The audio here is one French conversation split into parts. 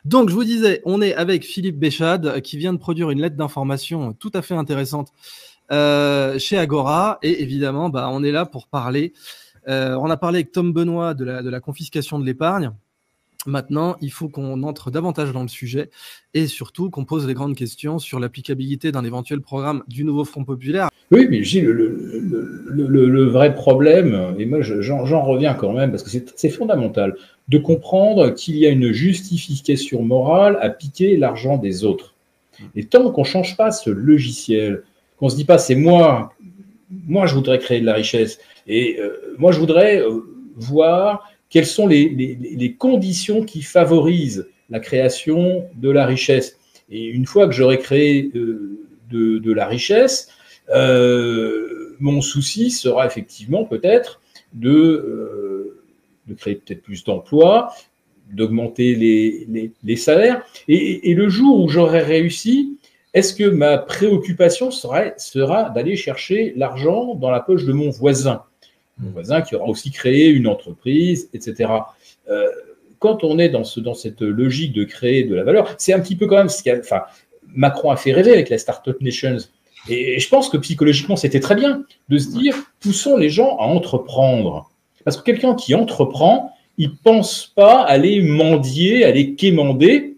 Donc, je vous disais, on est avec Philippe Béchade qui vient de produire une lettre d'information tout à fait intéressante chez Agora. Et évidemment, on est là pour parler. On a parlé avec Tom Benoît de la confiscation de l'épargne. Maintenant, il faut qu'on entre davantage dans le sujet et surtout qu'on pose les grandes questions sur l'applicabilité d'un éventuel programme du nouveau Front populaire. Oui, mais Gilles, le vrai problème, et moi j'en reviens quand même, parce que c'est fondamental, de comprendre qu'il y a une justification morale à piquer l'argent des autres. Et tant qu'on ne change pas ce logiciel, qu'on ne se dit pas c'est moi je voudrais créer de la richesse, et moi je voudrais voir quelles sont les conditions qui favorisent la création de la richesse. Et une fois que j'aurai créé de la richesse, mon souci sera effectivement peut-être de créer peut-être plus d'emplois, d'augmenter les salaires. Et le jour où j'aurai réussi, est-ce que ma préoccupation sera d'aller chercher l'argent dans la poche de mon voisin qui aura aussi créé une entreprise, etc. Quand on est dans cette logique de créer de la valeur, c'est un petit peu quand même Macron a fait rêver avec la Startup Nations. Et je pense que psychologiquement, c'était très bien de se dire, poussons les gens à entreprendre. Parce que quelqu'un qui entreprend, il ne pense pas aller mendier, aller quémander.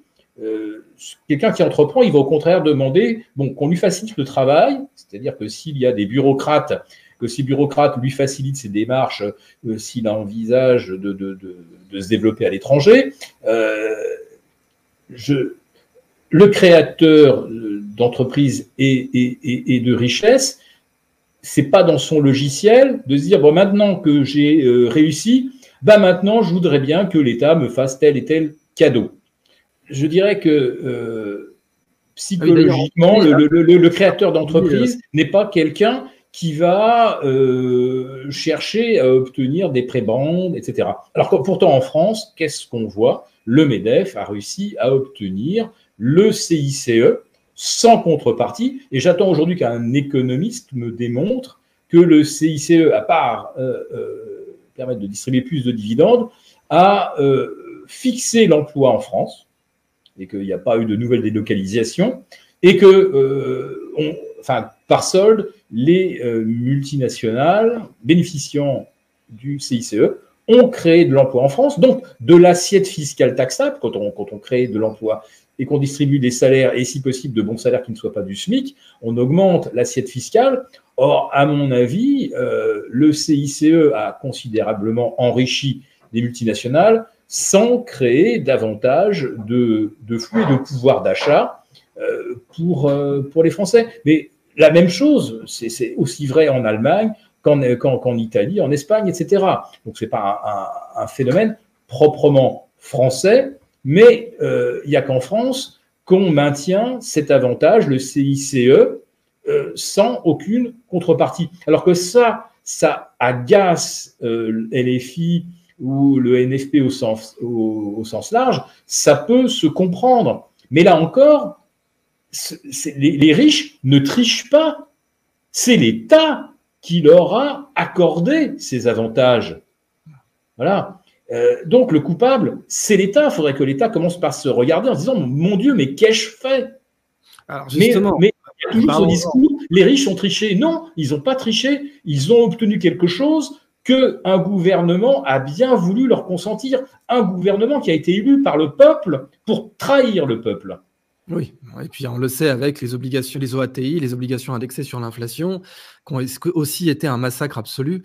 Quelqu'un qui entreprend, il va au contraire demander qu'on lui facilite le travail, c'est-à-dire que s'il y a des bureaucrates, que ces bureaucrates lui facilitent ses démarches, s'il envisage de se développer à l'étranger. Le créateur d'entreprise et de richesse, c'est pas dans son logiciel de se dire maintenant que j'ai réussi, maintenant je voudrais bien que l'État me fasse tel et tel cadeau. Je dirais que psychologiquement, le créateur d'entreprise n'est pas quelqu'un qui va chercher à obtenir des prébendes, etc. Alors que pourtant en France, qu'est-ce qu'on voit? Le MEDEF a réussi à obtenir le CICE sans contrepartie, et j'attends aujourd'hui qu'un économiste me démontre que le CICE, à part permettre de distribuer plus de dividendes, a fixé l'emploi en France, et qu'il n'y a pas eu de nouvelles délocalisations, et que, par solde, les multinationales bénéficiant du CICE ont créé de l'emploi en France, donc de l'assiette fiscale taxable, quand on crée de l'emploi et qu'on distribue des salaires, et si possible de bons salaires qui ne soient pas du SMIC, on augmente l'assiette fiscale. Or, à mon avis, le CICE a considérablement enrichi les multinationales sans créer davantage de flux et de pouvoir d'achat pour les Français. Mais la même chose, c'est aussi vrai en Allemagne qu'en Italie, en Espagne, etc. Donc, ce n'est pas un phénomène proprement français, mais il n'y a qu'en France qu'on maintient cet avantage, le CICE, sans aucune contrepartie. Alors que ça agace LFI ou le NFP au sens large, ça peut se comprendre. Mais là encore, les riches ne trichent pas. C'est l'État qui leur a accordé ces avantages. Voilà. Donc le coupable, c'est l'État. Il faudrait que l'État commence par se regarder en se disant « Mon Dieu, mais qu'ai-je fait ?» Alors justement, mais il y a toujours ce discours, les riches ont triché. Non, ils n'ont pas triché. Ils ont obtenu quelque chose qu'un gouvernement a bien voulu leur consentir. Un gouvernement qui a été élu par le peuple pour trahir le peuple. Oui, et puis on le sait avec les obligations, les OATI, les obligations indexées sur l'inflation, qui ont aussi été un massacre absolu.